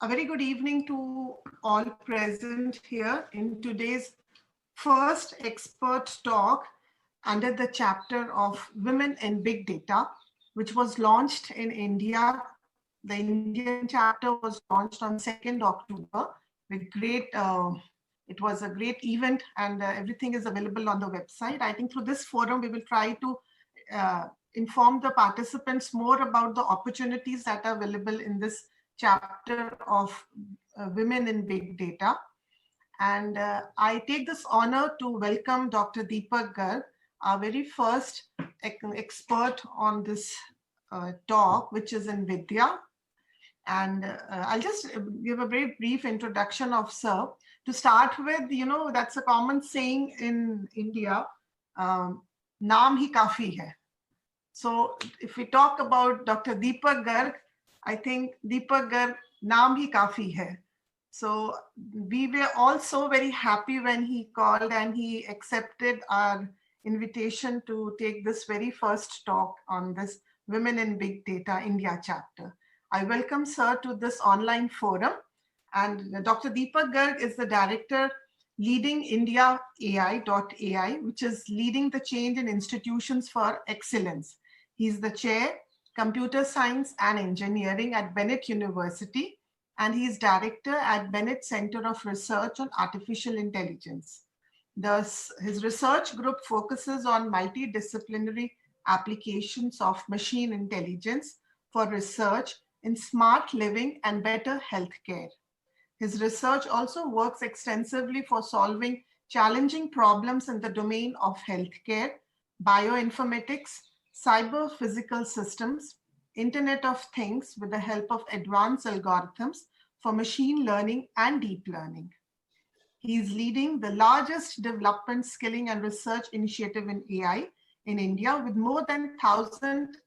A very good evening to all present here in today's first expert talk under the chapter of Women in Big Data, which was launched in India. The Indian chapter was launched on 2nd October with it was a great event and everything is available on the website. I think through this forum, we will try to inform the participants more about the opportunities that are available in this chapter of Women in Big Data. And I take this honor to welcome Dr. Deepak Garg, our very first expert on this talk, which is in Vidya. And I'll just give a very brief introduction of Sir. To start with, that's a common saying in India, naam hi kafi hai. So if we talk about Dr. Deepak Garg, I think Deepak Garg, naam hi kafi hai. So we were also very happy when he called and he accepted our invitation to take this very first talk on this Women in Big Data India chapter. I welcome Sir to this online forum. And Dr. Deepak Garg is the director leading India AI.ai, which is leading the change in institutions for excellence. He's the chair, computer science and engineering at Bennett University, and he's director at Bennett Center of Research on Artificial Intelligence. His research group focuses on multidisciplinary applications of machine intelligence for research in smart living and better healthcare. His research also works extensively for solving challenging problems in the domain of healthcare, bioinformatics, cyber physical systems, Internet of Things with the help of advanced algorithms for machine learning and deep learning. He is leading the largest development, skilling, and research initiative in AI in India with more than 1,000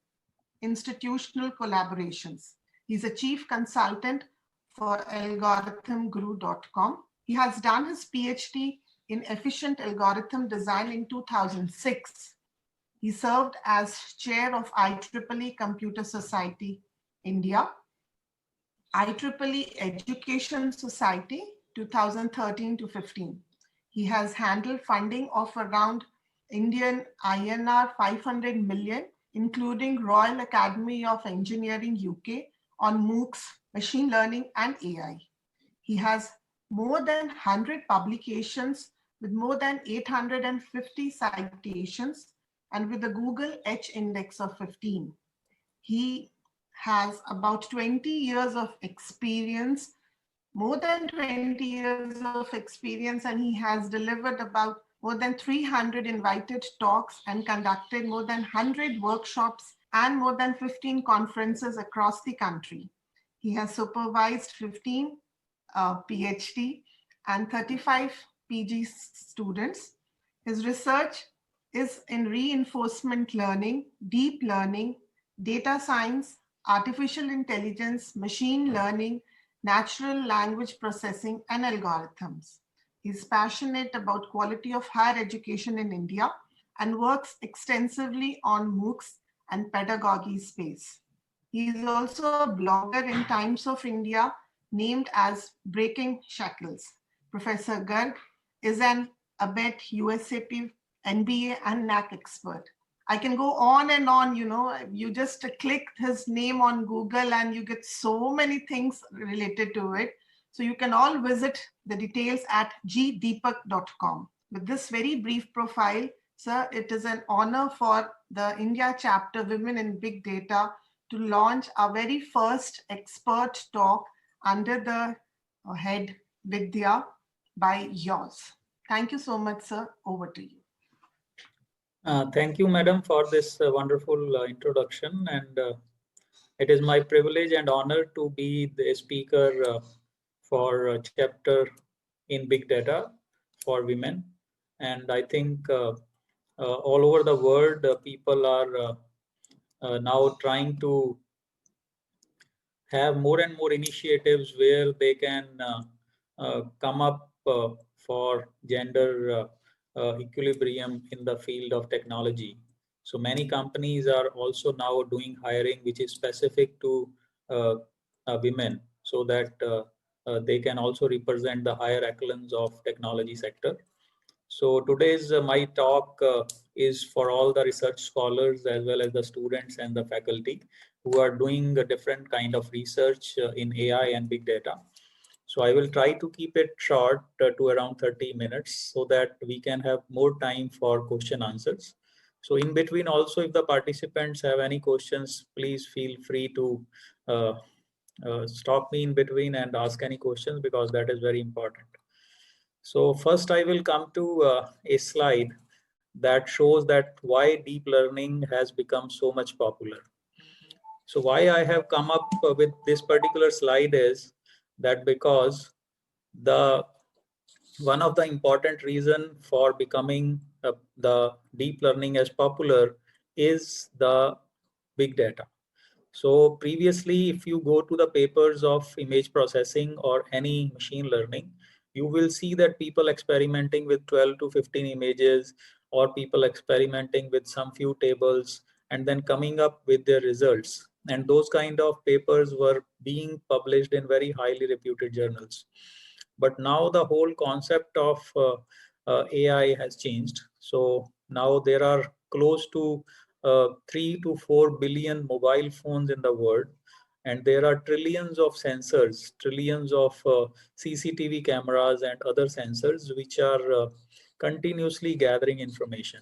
institutional collaborations. He's a chief consultant for algorithmguru.com. He has done his PhD in efficient algorithm design in 2006. He served as chair of IEEE Computer Society India, IEEE Education Society 2013 to 15. He has handled funding of around Indian INR 500 million, including Royal Academy of Engineering UK on MOOCs, machine learning and AI. He has more than 100 publications with more than 850 citations and with a Google H index of 15. He has about 20 years of experience, more than 20 years of experience, and he has delivered about more than 300 invited talks and conducted more than 100 workshops and more than 15 conferences across the country. He has supervised 15 PhD and 35 PG students. His research is in reinforcement learning, deep learning, data science, artificial intelligence, machine learning, natural language processing, and algorithms. He's passionate about quality of higher education in India and works extensively on MOOCs and pedagogy space. He is also a blogger in Times of India named as Breaking Shackles. Professor Garg is an ABET, USAP, NBA and NAC expert. I can go on and on, you just click his name on Google and you get so many things related to it. So you can all visit the details at gdeepak.com. With this very brief profile, sir, it is an honor for the India chapter Women in Big Data to launch our very first expert talk under the head Vidya by yours. Thank you so much, sir. Over to you. Thank you, madam, for this wonderful introduction. And it is my privilege and honor to be the speaker for chapter in Big Data for women. And I think all over the world, people are now trying to have more and more initiatives where they can come up for gender equilibrium in the field of technology. So many companies are also now doing hiring which is specific to women. so that they can also represent the higher echelons of technology sector. So today's my talk is for all the research scholars as well as the students and the faculty who are doing a different kind of research in AI and big data. So I will try to keep it short to around 30 minutes so that we can have more time for question answers. So in between also, if the participants have any questions, please feel free to uh, stop me in between and ask any questions, because that is very important. So first I will come to a slide that shows that why deep learning has become so much popular. So why I have come up with this particular slide is that because the one of the important reason for becoming the deep learning as popular is the big data. So previously, if you go to the papers of image processing or any machine learning, you will see that people experimenting with 12 to 15 images, or people experimenting with some few tables and then coming up with their results. And those kind of papers were being published in very highly reputed journals. But now the whole concept of AI has changed. So now there are close to 3 to 4 billion mobile phones in the world, and there are trillions of sensors, trillions of CCTV cameras and other sensors which are continuously gathering information.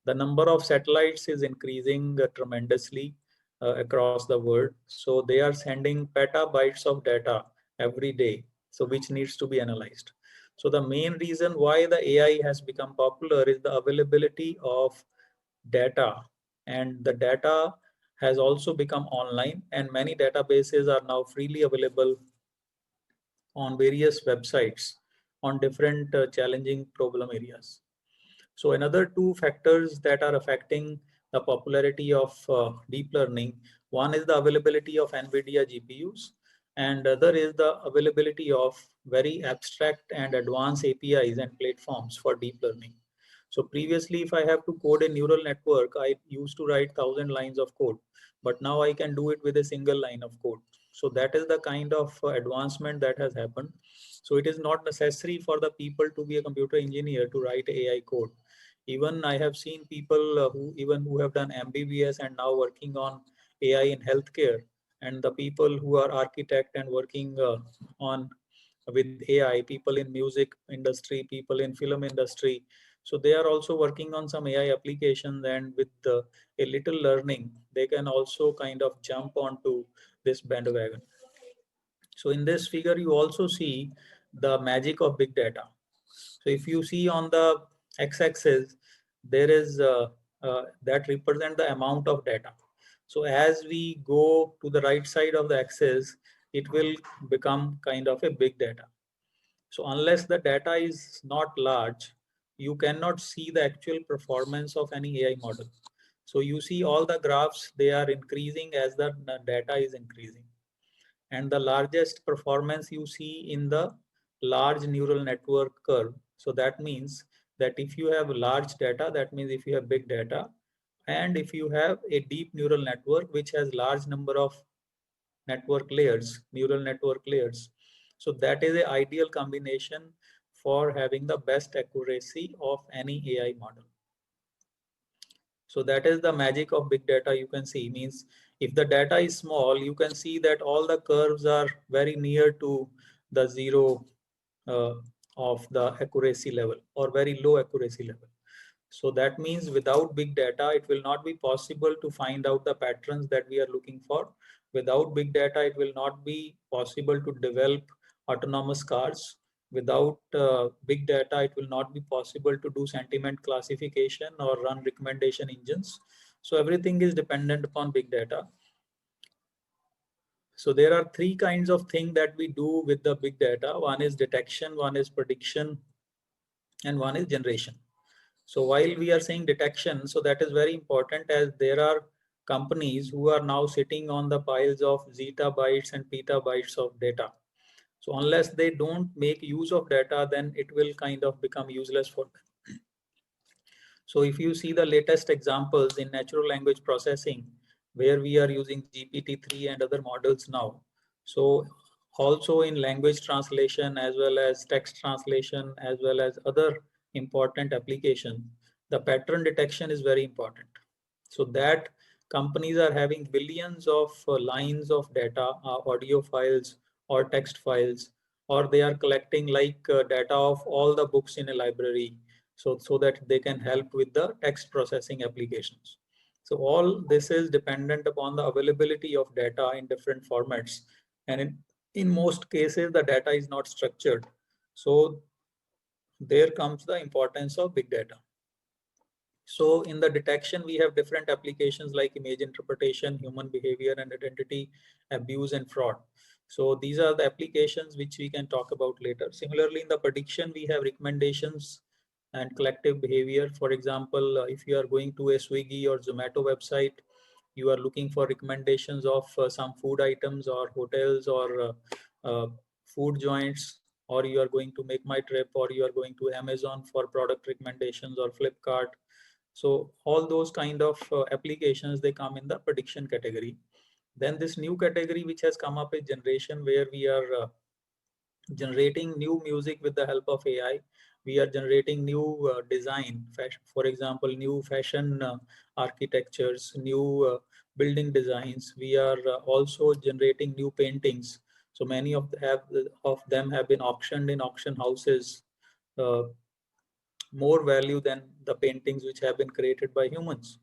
The number of satellites is increasing tremendously across the world. So they are sending petabytes of data every day, so which needs to be analyzed. So the main reason why the AI has become popular is the availability of data, and the data has also become online, and many databases are now freely available on various websites on different challenging problem areas. So another two factors that are affecting the popularity of deep learning, one is the availability of NVIDIA GPUs, and other is the availability of very abstract and advanced APIs and platforms for deep learning. So previously, if I have to code a neural network, I used to write 1,000 lines of code, but now I can do it with a single line of code. So that is the kind of advancement that has happened. So it is not necessary for the people to be a computer engineer to write AI code. Even I have seen people who have done MBBS and now working on AI in healthcare, and the people who are architect and working on with AI, people in music industry, people in film industry. So they are also working on some AI applications, and with a little learning, they can also kind of jump onto this bandwagon. So in this figure, you also see the magic of big data. So if you see on the x-axis, there is that represent the amount of data. So as we go to the right side of the axis, it will become kind of a big data. So unless the data is not large, you cannot see the actual performance of any AI model. So you see all the graphs, they are increasing as the data is increasing. And the largest performance you see in the large neural network curve. So that means that if you have large data, that means if you have big data, and if you have a deep neural network which has large number of network layers, neural network layers. So that is an ideal combination for having the best accuracy of any AI model. So that is the magic of big data. You can see, means if the data is small, you can see that all the curves are very near to the zero uh, of the accuracy level, or very low accuracy level. So that means without big data, it will not be possible to find out the patterns that we are looking for. Without big data, it will not be possible to develop autonomous cars. Without big data, it will not be possible to do sentiment classification or run recommendation engines. So everything is dependent upon big data. So there are three kinds of things that we do with the big data. One is detection, one is prediction, and one is generation. So while we are saying detection, so that is very important, as there are companies who are now sitting on the piles of zettabytes and petabytes of data. So unless they don't make use of data, then it will kind of become useless for them. So if you see the latest examples in natural language processing, where we are using GPT-3 and other models now. So also in language translation as well as text translation as well as other important applications, the pattern detection is very important. So that companies are having billions of lines of data, audio files or text files, or they are collecting like data of all the books in a library, so that they can help with the text processing applications. So all this is dependent upon the availability of data in different formats. And in most cases, the data is not structured. So there comes the importance of big data. So in the detection, we have different applications like image interpretation, human behavior, and identity abuse and fraud. So these are the applications which we can talk about later. Similarly, in the prediction, we have recommendations and collective behavior. For example, if you are going to a Swiggy or Zomato website, you are looking for recommendations of some food items or hotels or food joints, or you are going to Make My Trip, or you are going to Amazon for product recommendations, or Flipkart. So all those kind of applications, they come in the prediction category. Then this new category which has come up is generation, where we are generating new music with the help of AI. We are generating new design, for example, new fashion architectures, new building designs. We are also generating new paintings. So many of them have been auctioned in auction houses, more value than the paintings which have been created by humans.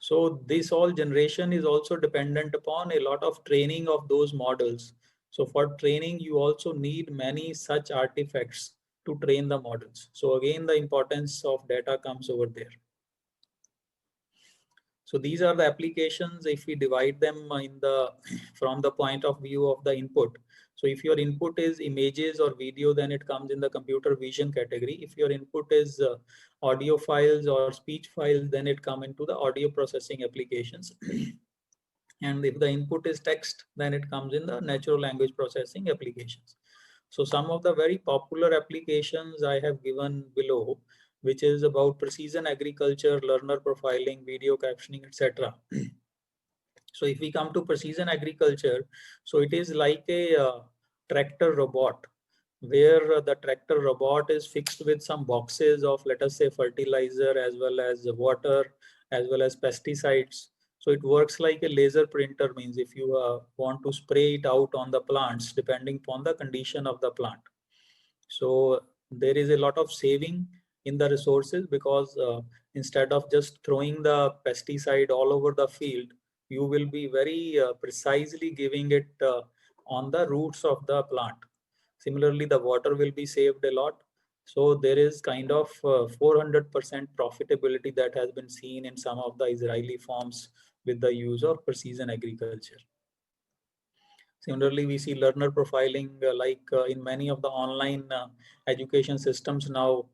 So this all generation is also dependent upon a lot of training of those models. So for training, you also need many such artifacts to train the models. So again, the importance of data comes over there. So these are the applications if we divide them from the point of view of the input. So if your input is images or video, then it comes in the computer vision category. If your input is audio files or speech files, then it comes into the audio processing applications. And if the input is text, then it comes in the natural language processing applications. So some of the very popular applications I have given below, which is about precision agriculture, learner profiling, video captioning, etc. So if we come to precision agriculture, so it is like a tractor robot, where the tractor robot is fixed with some boxes of, let us say, fertilizer as well as water, as well as pesticides. So it works like a laser printer, means if you want to spray it out on the plants, depending upon the condition of the plant. So there is a lot of saving in the resources, because instead of just throwing the pesticide all over the field, you will be very precisely giving it on the roots of the plant. Similarly, the water will be saved a lot. So there is kind of 400% profitability that has been seen in some of the Israeli farms with the use of precision agriculture. Similarly, we see learner profiling in many of the online education systems now.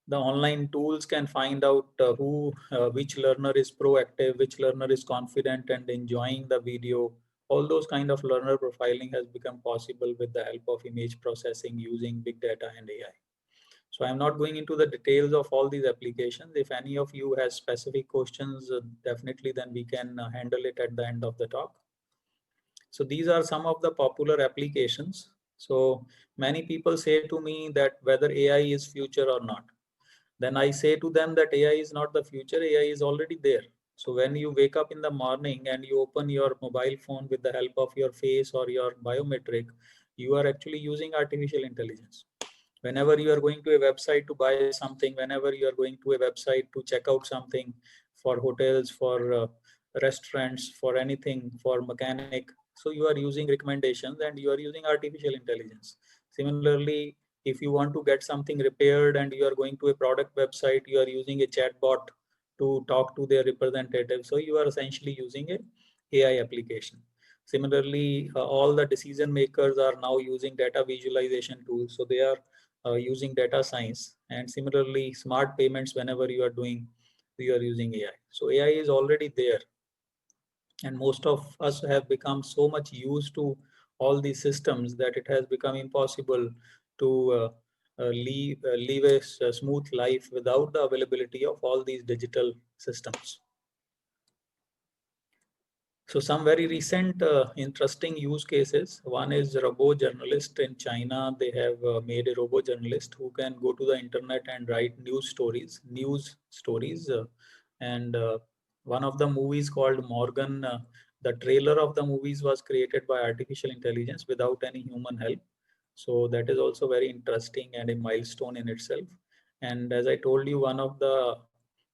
The online tools can find out which learner is proactive, which learner is confident and enjoying the video. All those kind of learner profiling has become possible with the help of image processing using big data and AI. So I'm not going into the details of all these applications. If any of you has specific questions, definitely then we can handle it at the end of the talk. So these are some of the popular applications. So many people say to me that whether AI is future or not. Then I say to them that AI is not the future, AI is already there. So when you wake up in the morning and you open your mobile phone with the help of your face or your biometric, you are actually using artificial intelligence. Whenever you are going to a website to buy something, whenever you are going to a website to check out something, for hotels, for restaurants, for anything, for mechanic, so you are using recommendations and you are using artificial intelligence. Similarly, if you want to get something repaired and you are going to a product website, you are using a chatbot to talk to their representative. So you are essentially using a AI application. Similarly, all the decision makers are now using data visualization tools. So they are using data science. And similarly, smart payments, whenever you are doing, you are using AI. So AI is already there. And most of us have become so much used to all these systems that it has become impossible to live a smooth life without the availability of all these digital systems. So some very recent interesting use cases. One is robo journalist in China. They have made a robo journalist who can go to the internet and write news stories. And one of the movies called Morgan, the trailer of the movies was created by artificial intelligence without any human help. So that is also very interesting and a milestone in itself. And as I told you, one of the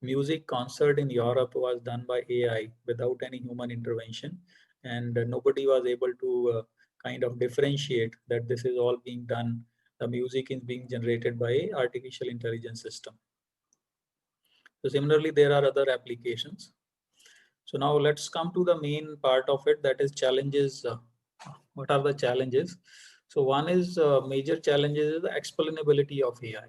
music concert in Europe was done by AI without any human intervention, and nobody was able to kind of differentiate that this is all being done. The music is being generated by a artificial intelligence system. So similarly, there are other applications. So now let's come to the main part of it, that is challenges. What are the challenges? So one is major challenges is the explainability of AI.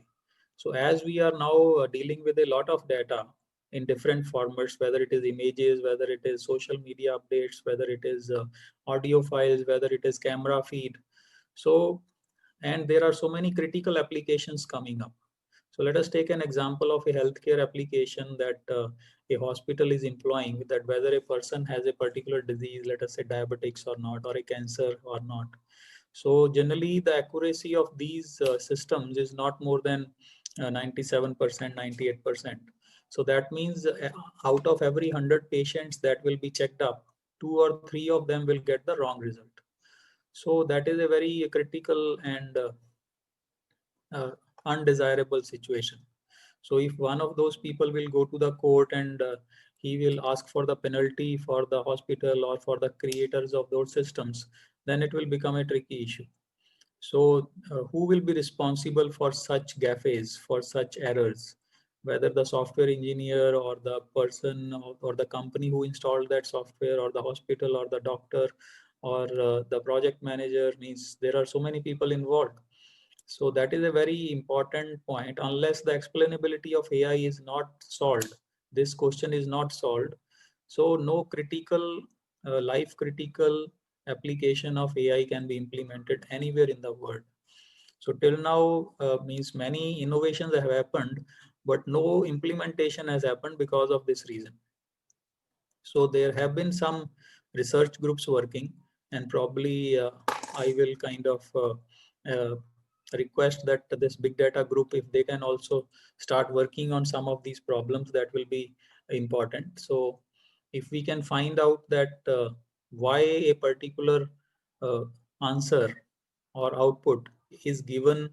So as we are now dealing with a lot of data in different formats, whether it is images, whether it is social media updates, whether it is audio files, whether it is camera feed. So, and there are so many critical applications coming up. So let us take an example of a healthcare application that a hospital is employing, that whether a person has a particular disease, let us say diabetics or not, or a cancer or not. So generally the accuracy of these systems is not more than 97%, 98%. So that means out of every 100 patients that will be checked up, 2 or 3 of them will get the wrong result. So that is a very critical and undesirable situation. So if one of those people will go to the court and he will ask for the penalty for the hospital or for the creators of those systems, then it will become a tricky issue. So who will be responsible for such gaffes, for such errors? Whether the software engineer or the person or the company who installed that software, or the hospital or the doctor or the project manager, means there are so many people involved. So that is a very important point. Unless the explainability of AI is not solved, this question is not solved. So no critical, life critical application of AI can be implemented anywhere in the world. So till now means many innovations have happened, but no implementation has happened because of this reason. So there have been some research groups working, and probably I will kind of request that this big data group, if they can also start working on some of these problems, that will be important. So if we can find out that why a particular uh, answer or output is given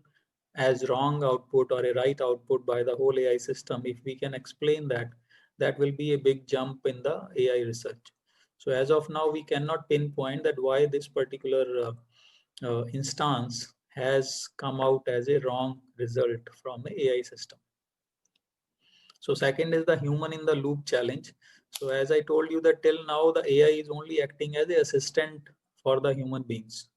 as wrong output or a right output by the whole AI system, if we can explain that, that will be a big jump in the AI research. So as of now, we cannot pinpoint that why this particular instance has come out as a wrong result from the AI system. So second is the human in the loop challenge. So as I told you that till now the AI is only acting as an assistant for the human beings.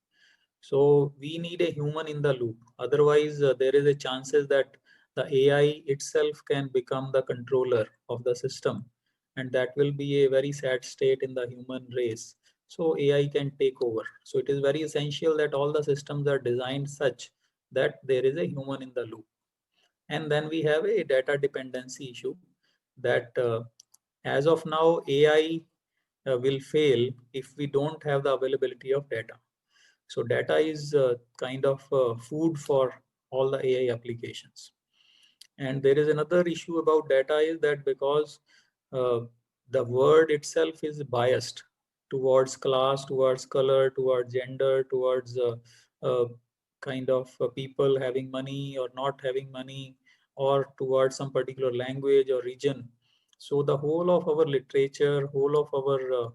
So we need a human in the loop. Otherwise, there is a chances that the AI itself can become the controller of the system, and that will be a very sad state in the human race. So AI can take over. So it is very essential that all the systems are designed such that there is a human in the loop. And then we have a data dependency issue that as of now, AI will fail if we don't have the availability of data. So data is kind of food for all the AI applications. And there is another issue about data is that because uh, the word itself is biased towards class, towards color, towards gender, towards uh, kind of people having money or not having money, or towards some particular language or region. So the whole of our literature, whole of our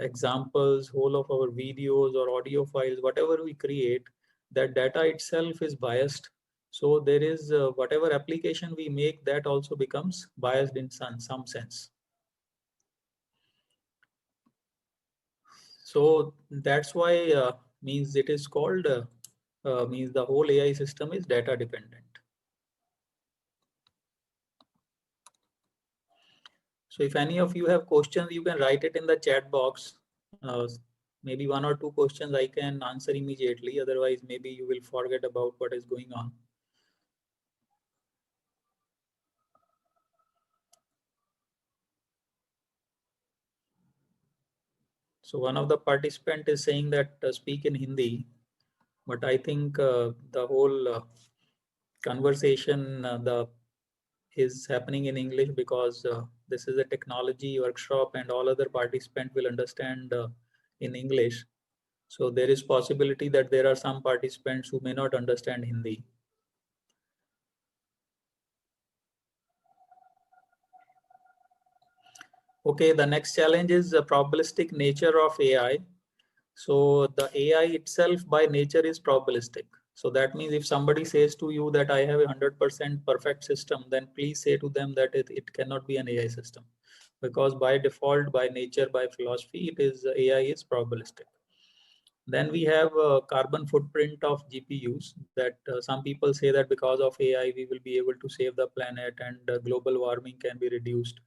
examples, whole of our videos or audio files, whatever we create, that data itself is biased. So there is whatever application we make, that also becomes biased in some sense. So that's why means it is called means the whole AI system is data dependent. So if any of you have questions, you can write it in the chat box. Maybe 1 or 2 questions I can answer immediately. Otherwise, maybe you will forget about what is going on. So one of the participant is saying that speak in Hindi, but I think the whole conversation is happening in English because this is a technology workshop and all other participants will understand in English. So there is possibility that there are some participants who may not understand Hindi. Okay, the next challenge is the probabilistic nature of AI. So the AI itself by nature is probabilistic. So that means if somebody says to you that I have a 100% perfect system, then please say to them that it cannot be an AI system, because by default, by nature, by philosophy, it is AI is probabilistic. Then we have a carbon footprint of GPUs that some people say that because of AI, we will be able to save the planet and global warming can be reduced.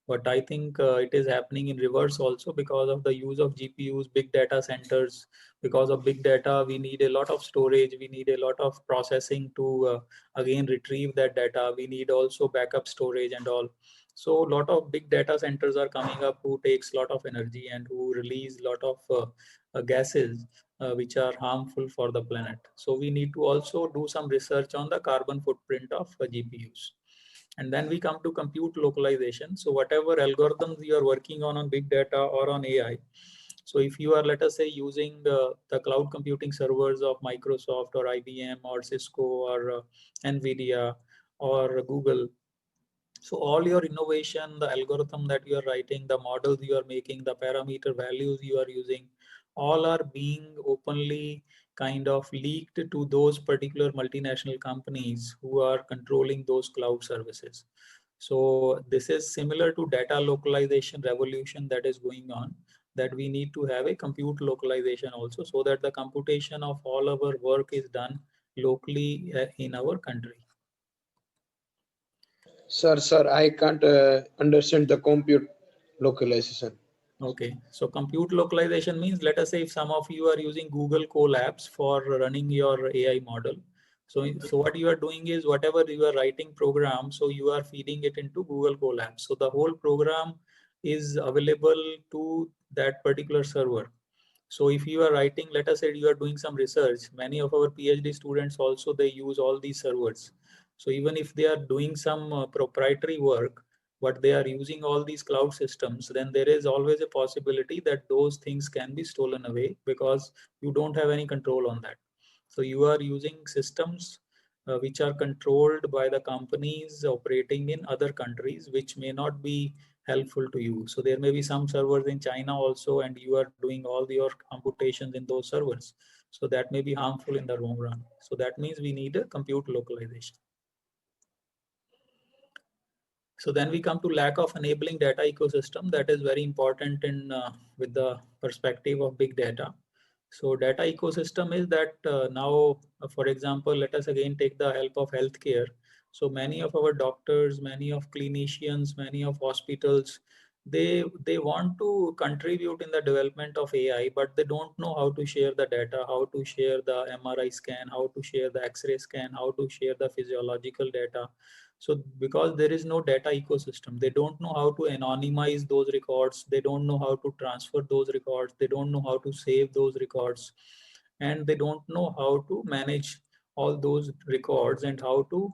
But I think it is happening in reverse also because of the use of GPUs, big data centers. Because of big data, we need a lot of storage. We need a lot of processing to again retrieve that data. We need also backup storage and all. So a lot of big data centers are coming up who takes a lot of energy and who release a lot of gases which are harmful for the planet. So we need to also do some research on the carbon footprint of GPUs. And then we come to compute localization. So whatever algorithms you are working on big data or on AI, so if you are, let us say, using the cloud computing servers of Microsoft or IBM or Cisco or NVIDIA or Google, so all your innovation, the algorithm that you are writing, the models you are making, the parameter values you are using, all are being openly kind of leaked to those particular multinational companies who are controlling those cloud services. So this is similar to data localization revolution that is going on, that we need to have a compute localization also, so that the computation of all our work is done locally in our country. Sir, I can't understand the compute localization. Okay, so compute localization means, let us say if some of you are using Google Colabs for running your AI model. So what you are doing is whatever you are writing program, so you are feeding it into Google Colabs. So the whole program is available to that particular server. So if you are writing, let us say you are doing some research, many of our PhD students also, they use all these servers. So even if they are doing some proprietary work, but they are using all these cloud systems, then there is always a possibility that those things can be stolen away because you don't have any control on that. So you are using systems which are controlled by the companies operating in other countries, which may not be helpful to you. So there may be some servers in China also, and you are doing all your computations in those servers. So that may be harmful in the long run. So that means we need a compute localization. So then we come to lack of enabling data ecosystem. That is very important in with the perspective of big data. So data ecosystem is that now, for example, let us again take the help of healthcare. So many of our doctors, many of clinicians, many of hospitals, they want to contribute in the development of AI, but they don't know how to share the data, how to share the MRI scan, how to share the X-ray scan, how to share the physiological data. So because there is no data ecosystem, they don't know how to anonymize those records. They don't know how to transfer those records. They don't know how to save those records. And they don't know how to manage all those records and how to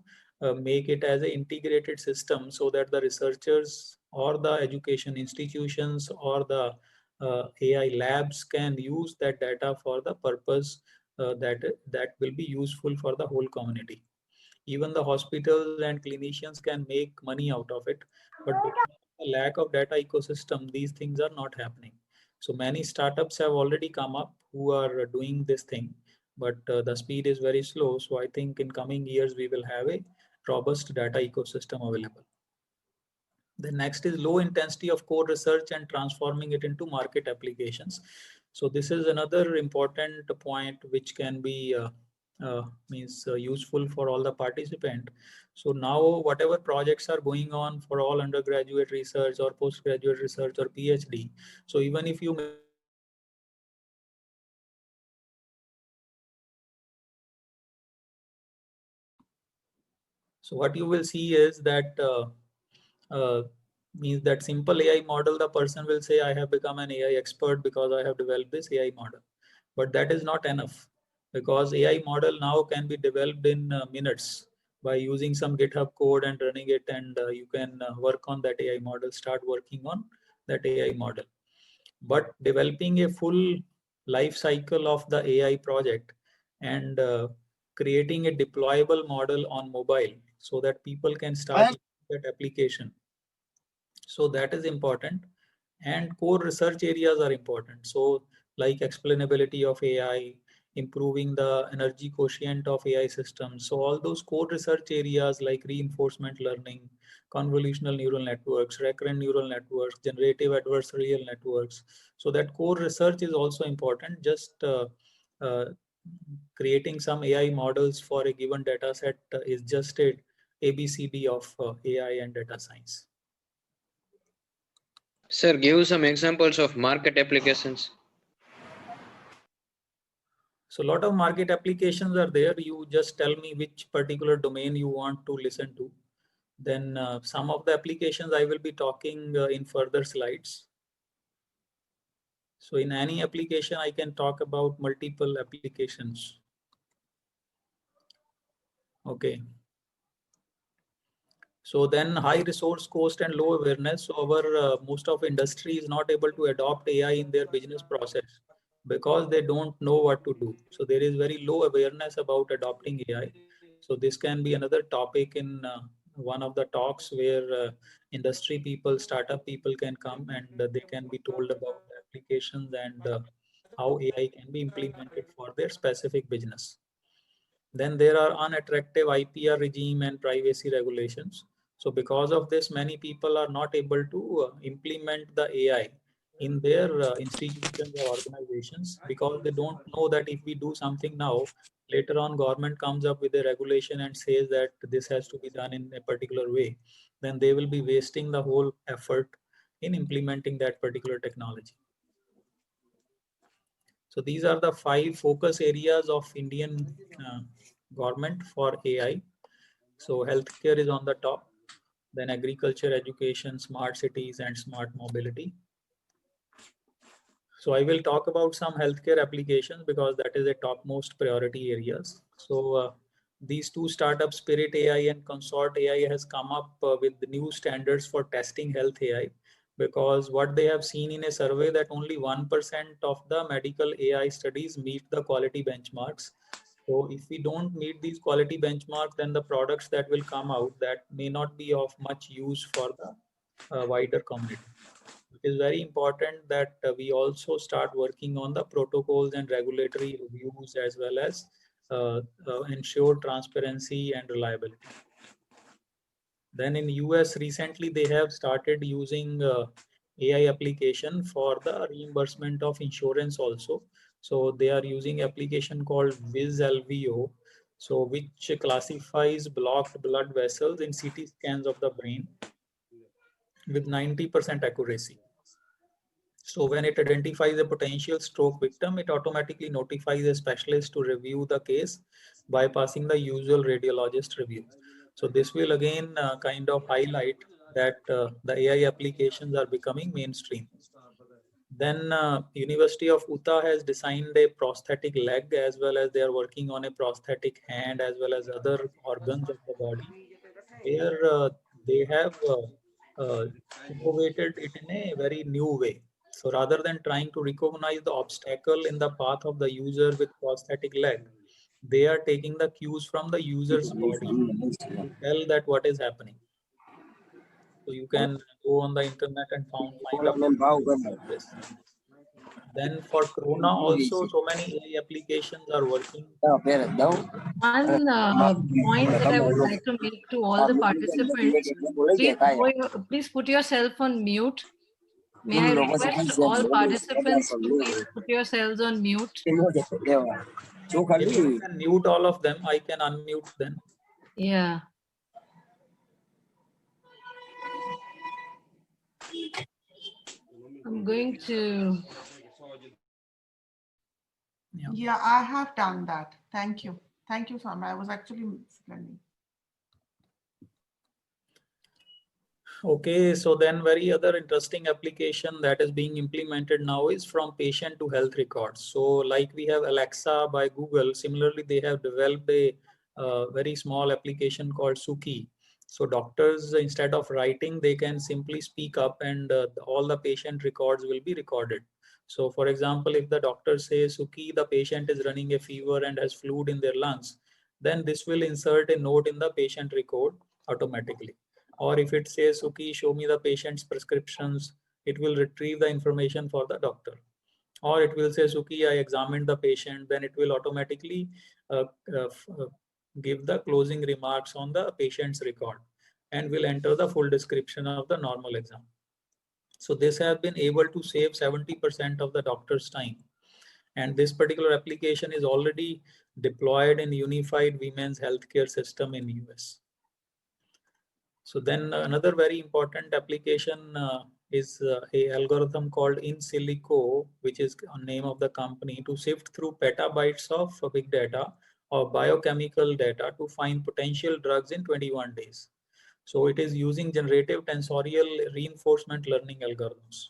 make it as an integrated system so that the researchers or the education institutions or the AI labs can use that data for the purpose that will be useful for the whole community. Even the hospitals and clinicians can make money out of it, but because of the lack of data ecosystem, these things are not happening. So many startups have already come up who are doing this thing, but the speed is very slow. So I think in coming years we will have a robust data ecosystem available. The next is low intensity of core research and transforming it into market applications. So this is another important point which can be useful for all the participant. So now whatever projects are going on for all undergraduate research or postgraduate research or PhD. So even if you so what you will see is that Means that simple AI model, the person will say, I have become an AI expert because I have developed this AI model. But that is not enough, because AI model now can be developed in minutes by using some GitHub code and running it, and you can work on that AI model, start working on that AI model. But developing a full life cycle of the AI project and creating a deployable model on mobile so that people can start that application. So that is important, and core research areas are important. So like explainability of AI, improving the energy quotient of AI systems. So all those core research areas like reinforcement learning, convolutional neural networks, recurrent neural networks, generative adversarial networks. So that core research is also important. Just uh, creating some AI models for a given data set is just a ABCD of AI and data science. Sir, give some examples of market applications. So a lot of market applications are there. You just tell me which particular domain you want to listen to. Then some of the applications I will be talking in further slides. So in any application, I can talk about multiple applications. Okay. So then high resource cost and low awareness. So our most of industry is not able to adopt AI in their business process because they don't know what to do. So there is very low awareness about adopting AI. So this can be another topic in one of the talks where industry people, startup people can come and they can be told about the applications and how AI can be implemented for their specific business. Then there are unattractive IPR regime and privacy regulations. So because of this, many people are not able to implement the AI in their institutions or organizations because they don't know that if we do something now, later on government comes up with a regulation and says that this has to be done in a particular way, then they will be wasting the whole effort in implementing that particular technology. So these are the 5 focus areas of Indian government for AI. So healthcare is on the top, then agriculture, education, smart cities, and smart mobility. So I will talk about some healthcare applications because that is a topmost priority areas. So these two startups, Spirit AI and Consort AI, has come up with new standards for testing health AI, because what they have seen in a survey that only 1% of the medical AI studies meet the quality benchmarks. So if we don't meet these quality benchmarks, then the products that will come out that may not be of much use for the wider community. It is very important that we also start working on the protocols and regulatory reviews as well as ensure transparency and reliability. Then in US recently, they have started using AI application for the reimbursement of insurance also. So they are using application called VizLVO, so which classifies blocked blood vessels in CT scans of the brain with 90% accuracy. So when it identifies a potential stroke victim, it automatically notifies a specialist to review the case, bypassing the usual radiologist review. So this will again kind of highlight that the AI applications are becoming mainstream. Then University of Utah has designed a prosthetic leg, as well as they are working on a prosthetic hand as well as other organs of the body, where they have innovated it in a very new way. So rather than trying to recognize the obstacle in the path of the user with prosthetic leg, they are taking the cues from the user's body to tell that what is happening. So you can go on the internet and find out this. Then for Corona also, so many AI applications are working. One point that I would like to make to all the participants, please put yourself on mute. May I request all participants to please put yourselves on mute? If you can mute all of them, I can unmute them. Yeah. I'm going to. Yeah, I have done that. Thank you. Thank you, Sam. I was actually explaining. Okay, so then very other interesting application that is being implemented now is from patient to health records. So like we have Alexa by Google, similarly they have developed a very small application called Suki. So doctors, instead of writing, they can simply speak up and all the patient records will be recorded. So for example, if the doctor says, Suki, the patient is running a fever and has fluid in their lungs, then this will insert a note in the patient record automatically. Or if it says, Suki, show me the patient's prescriptions, it will retrieve the information for the doctor. Or it will say, Suki, I examined the patient, then it will automatically uh, uh, give the closing remarks on the patient's record and will enter the full description of the normal exam. So this has been able to save 70% of the doctor's time. And this particular application is already deployed in unified women's healthcare system in US. So then another very important application is a algorithm called In Silico, which is the name of the company, to sift through petabytes of big data or biochemical data to find potential drugs in 21 days. So it is using generative tensorial reinforcement learning algorithms.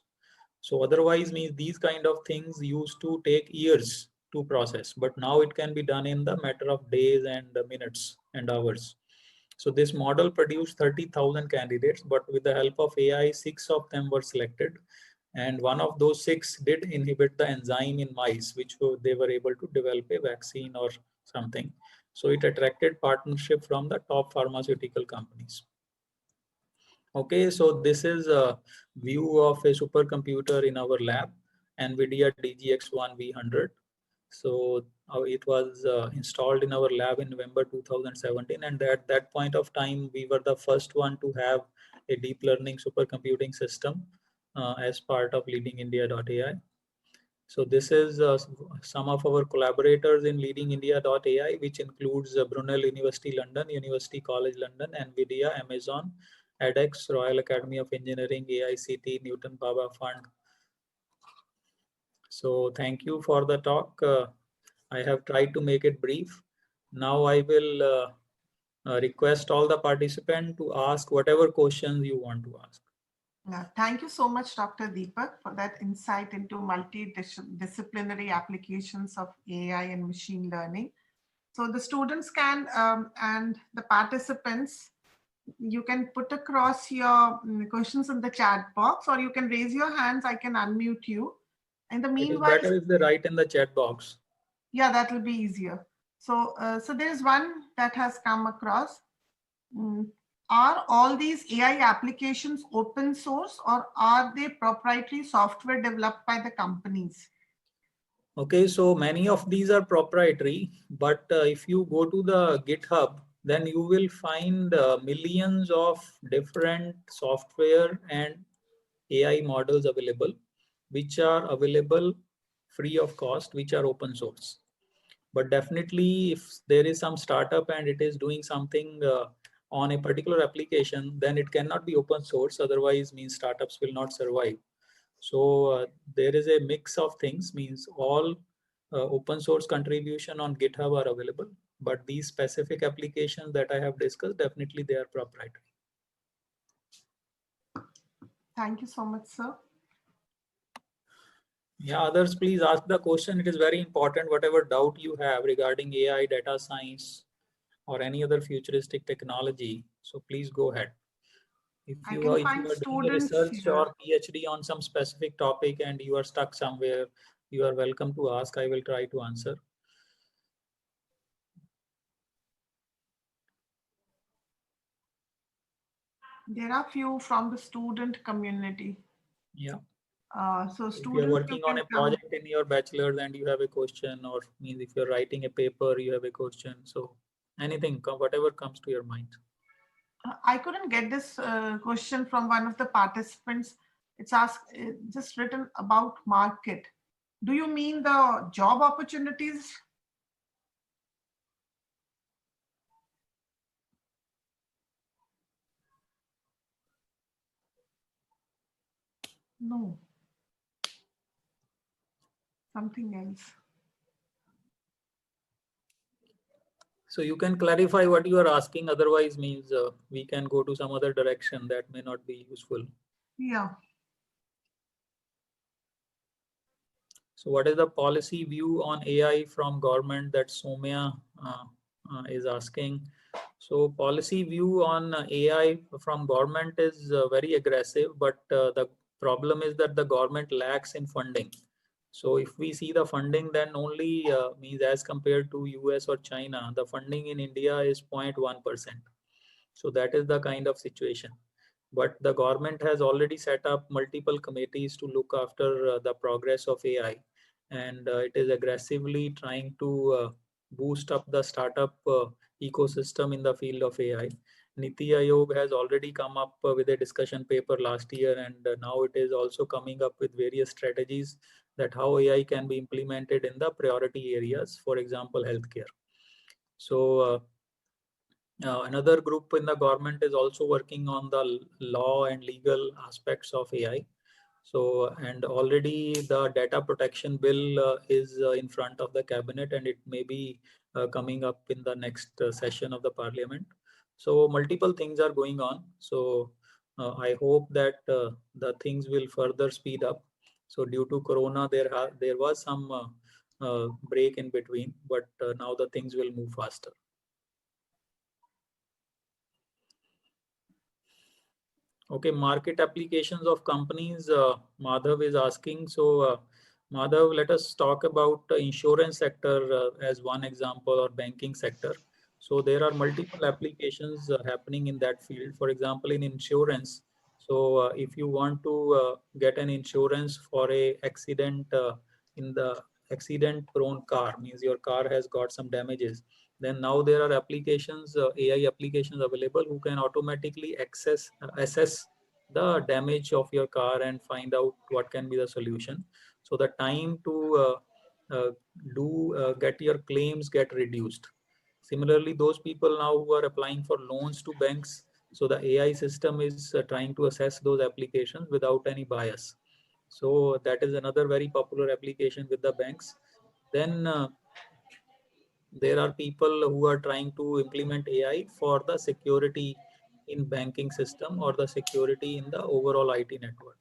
So otherwise means these kind of things used to take years to process, but now it can be done in the matter of days and minutes and hours. So this model produced 30,000 candidates, but with the help of AI, 6 of them were selected. And one of those 6 did inhibit the enzyme in mice, which they were able to develop a vaccine or something. So it attracted partnership from the top pharmaceutical companies. Okay, so this is a view of a supercomputer in our lab, NVIDIA DGX-1 V100. So it was installed in our lab in November 2017, and at that point of time, we were the first one to have a deep learning supercomputing system as part of leadingindia.ai. So this is some of our collaborators in leadingindia.ai, which includes Brunel University London, University College London, NVIDIA, Amazon, edX, Royal Academy of Engineering, AICT, Newton Bhabha Fund. So thank you for the talk. I have tried to make it brief. Now I will request all the participants to ask whatever questions you want to ask. Thank you so much, Dr. Deepak, for that insight into multidisciplinary applications of AI and machine learning. So the students can and the participants, you can put across your questions in the chat box, or you can raise your hands. I can unmute you. In the meanwhile, it is better if they write in the chat box. Yeah, that will be easier. So, so there is one that has come across. Are all these AI applications open source, or are they proprietary software developed by the companies? Okay, so many of these are proprietary, but if you go to the GitHub, then you will find millions of different software and AI models available, which are available free of cost, which are open source. But definitely if there is some startup and it is doing something on a particular application, then it cannot be open source, otherwise means startups will not survive. So there is a mix of things, means all open source contribution on GitHub are available, but these specific applications that I have discussed, definitely they are proprietary. Thank you so much, sir. Yeah, others, please ask the question. It is very important. Whatever doubt you have regarding AI, data science, or any other futuristic technology, so please go ahead. If you are doing a research here. or PhD on some specific topic and you are stuck somewhere, you are welcome to ask. I will try to answer. There are few from the student community. Yeah. So if you are working on a project in your bachelor's and you have a question, or means if you're writing a paper, you have a question. So anything, whatever comes to your mind. I couldn't get this question from one of the participants. It's asked, just written about market. Do you mean the job opportunities? No. Something else. So you can clarify what you are asking, otherwise means we can go to some other direction that may not be useful. Yeah. So what is the policy view on AI from government, that Somya is asking? So policy view on AI from government is very aggressive, but the problem is that the government lacks in funding. So if we see the funding, then only means as compared to US or China, the funding in India is 0.1%. So that is the kind of situation. But the government has already set up multiple committees to look after the progress of AI. And it is aggressively trying to boost up the startup ecosystem in the field of AI. Niti Aayog has already come up with a discussion paper last year, and now it is also coming up with various strategies that how AI can be implemented in the priority areas, for example, healthcare. So another group in the government is also working on the law and legal aspects of AI. So, and already the data protection bill is in front of the cabinet, and it may be coming up in the next session of the parliament. So multiple things are going on. So I hope that the things will further speed up. So due to Corona, there was some break in between, but now the things will move faster. Okay, market applications of companies, Madhav is asking. So Madhav, let us talk about the insurance sector as one example, or banking sector. So there are multiple applications happening in that field. For example, in insurance, so if you want to get an insurance for a accident in the accident prone car, means your car has got some damages, then now there are applications, AI applications available who can automatically assess the damage of your car and find out what can be the solution. So the time to get your claims get reduced. Similarly, those people now who are applying for loans to banks, so the AI system is trying to assess those applications without any bias. So that is another very popular application with the banks. Then there are people who are trying to implement AI for the security in banking system, or the security in the overall IT network.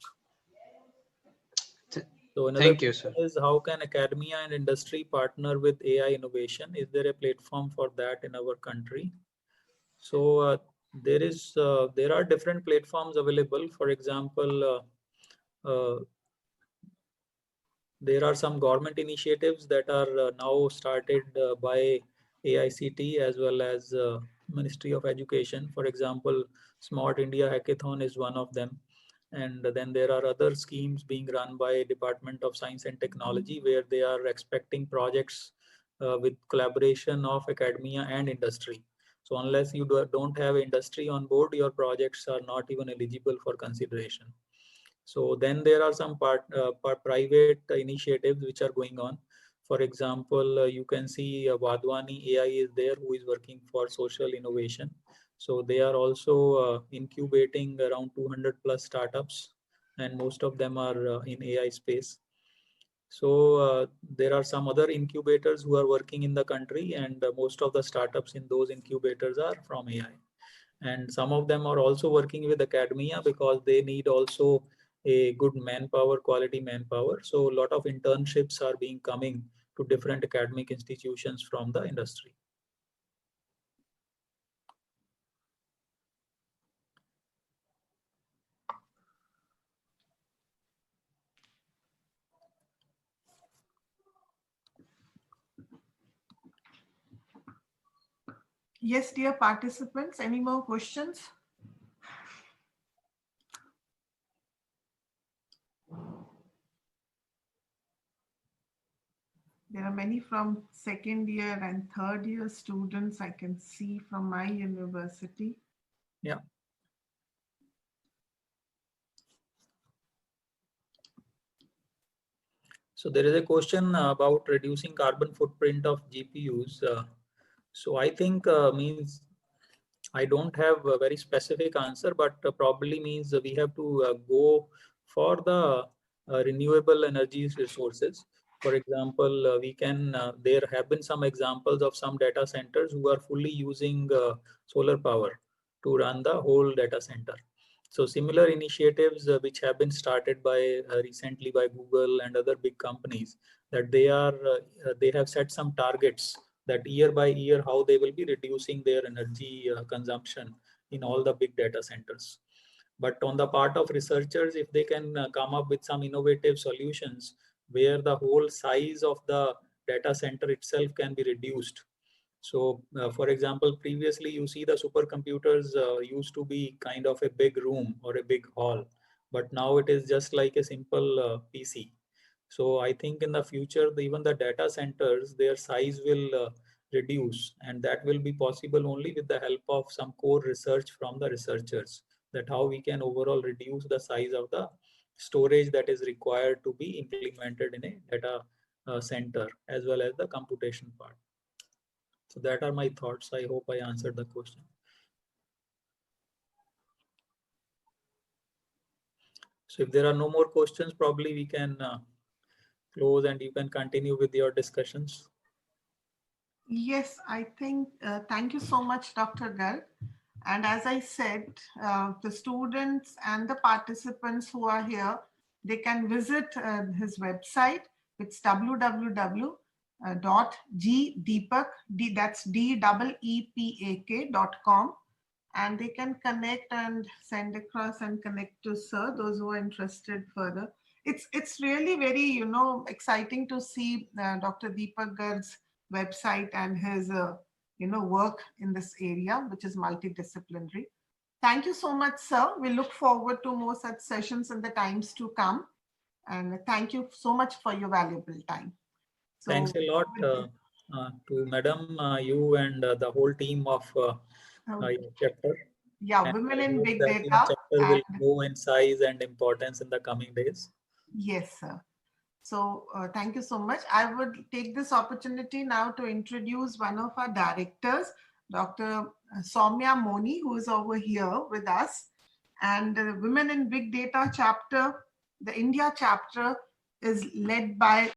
So another Thank you, sir. question is, how can academia and industry partner with AI innovation? Is there a platform for that in our country? So there are different platforms available. For example, there are some government initiatives that are now started by AICT as well as Ministry of Education. For example, Smart India Hackathon is one of them. And then there are other schemes being run by Department of Science and Technology, where they are expecting projects with collaboration of academia and industry. So unless you don't have industry on board, your projects are not even eligible for consideration. So then there are some private initiatives which are going on. For example, you can see Vadwani AI is there, who is working for social innovation. So they are also incubating around 200 plus startups, and most of them are in AI space. So there are some other incubators who are working in the country, and most of the startups in those incubators are from AI. And some of them are also working with academia because they need also a good manpower, quality manpower. So a lot of internships are being coming to different academic institutions from the industry. Yes, dear participants, any more questions? There are many from second year and third year students I can see from my university. Yeah. So there is a question about reducing carbon footprint of GPUs. So I think means I don't have a very specific answer, but probably means we have to go for the renewable energy resources. For example, there have been some examples of some data centers who are fully using solar power to run the whole data center. So similar initiatives which have been started by recently by Google and other big companies, that they have set some targets that year by year how they will be reducing their energy consumption in all the big data centers. But on the part of researchers, if they can come up with some innovative solutions where the whole size of the data center itself can be reduced. So for example, previously you see the supercomputers used to be kind of a big room or a big hall, but now it is just like a simple PC. So I think in the future, even the data centers, their size will reduce, and that will be possible only with the help of some core research from the researchers, that how we can overall reduce the size of the storage that is required to be implemented in a data center, as well as the computation part. So that are my thoughts. I hope I answered the question. So if there are no more questions, probably we can close and you can continue with your discussions. Yes, I think, thank you so much, Dr. Garg. And as I said, the students and the participants who are here, they can visit his website. It's www.gdeepak, that's DEEPAK.com. And they can connect and send across and connect to Sir, those who are interested further. It's really very, exciting to see Dr. Deepak Garg's website and his work in this area, which is multidisciplinary. Thank you so much, sir. We look forward to more such sessions in the times to come. And thank you so much for your valuable time. So, thanks a lot to Madam, you and the whole team of your chapter. Yeah, and Women I in hope Big that Data. your chapter will grow in size and importance in the coming days. Yes, sir. So thank you so much. I would take this opportunity now to introduce one of our directors, Dr. Soumya Moni, who is over here with us. And the Women in Big Data chapter, the India chapter, is led by